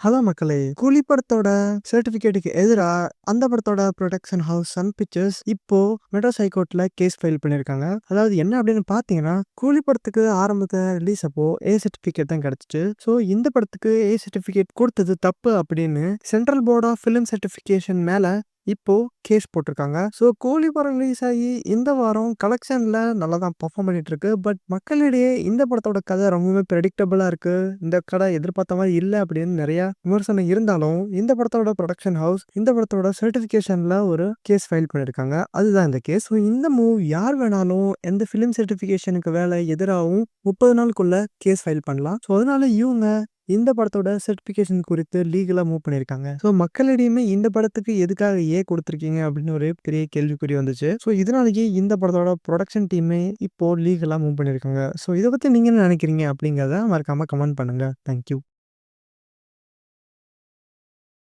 Hello மக்களே! கூலி படத்தோட சர்டிஃபிகேட்டுக்கு எதிரா அந்த படத்தோட புரொடக்ஷன் ஹவுஸ் சன் பிக்சர்ஸ் இப்போ மெட்ராஸ் ஹைகோர்ட்ல கேஸ் ஃபைல் பண்ணியிருக்காங்க. அதாவது என்ன அப்படின்னு பார்த்தீங்கன்னா, கூலி படத்துக்கு ஆரம்பத்துல ரிலீஸ் அப்போ ஏ சர்டிஃபிகேட் தான் கிடைச்சுச்சு. ஸோ இந்த படத்துக்கு ஏ சர்டிஃபிகேட் குடுத்தது தப்பு அப்படின்னு Central Board of Film Certification மேல இப்போ கேஸ் போட்டிருக்காங்க. ஸோ கூலி படம் ரிலீஸ் ஆகி இந்த வாரம் கலெக்ஷன்ல நல்லா தான் பெர்ஃபார்ம் பண்ணிட்டு இருக்கு. பட் மக்களிடையே இந்த படத்தோட கதை ரொம்பவே பிரெடிக்டபிளா இருக்கு. இந்த கதை எதிர்பார்த்த மாதிரி இல்ல அப்படின்னு நிறைய விமர்சனம் இருந்தாலும், இந்த படத்தோட புரொடக்ஷன் ஹவுஸ் இந்த படத்தோட சர்டிஃபிகேஷன்ல ஒரு கேஸ் ஃபைல் பண்ணியிருக்காங்க. அதுதான் இந்த கேஸ். ஸோ இந்த மூவ் யார் வேணாலும் எந்த ஃபிலிம் சர்டிஃபிகேஷனுக்கு வேலை எதிராகவும் 30 நாளுக்குள்ள கேஸ் ஃபைல் பண்ணலாம். ஸோ அதனால இவங்க இந்த படத்தோட சர்டிஃபிகேஷன் குறித்து லீகலா மூவ் பண்ணியிருக்காங்க. ஸோ மக்களிடையுமே இந்த படத்துக்கு எதுக்காக ஏ குடுத்துருக்கீங்க அப்படின்னு ஒரு பெரிய கேள்விக்குறி வந்துச்சு. ஸோ இதனாலேயே இந்த படத்தோட புரொடக்ஷன் டீமே இப்போ லீகலா மூவ் பண்ணியிருக்காங்க. ஸோ இத பத்தி நீங்க என்ன நினைக்கிறீங்க அப்படிங்கிறத மறக்காம கமெண்ட் பண்ணுங்க. Thank you.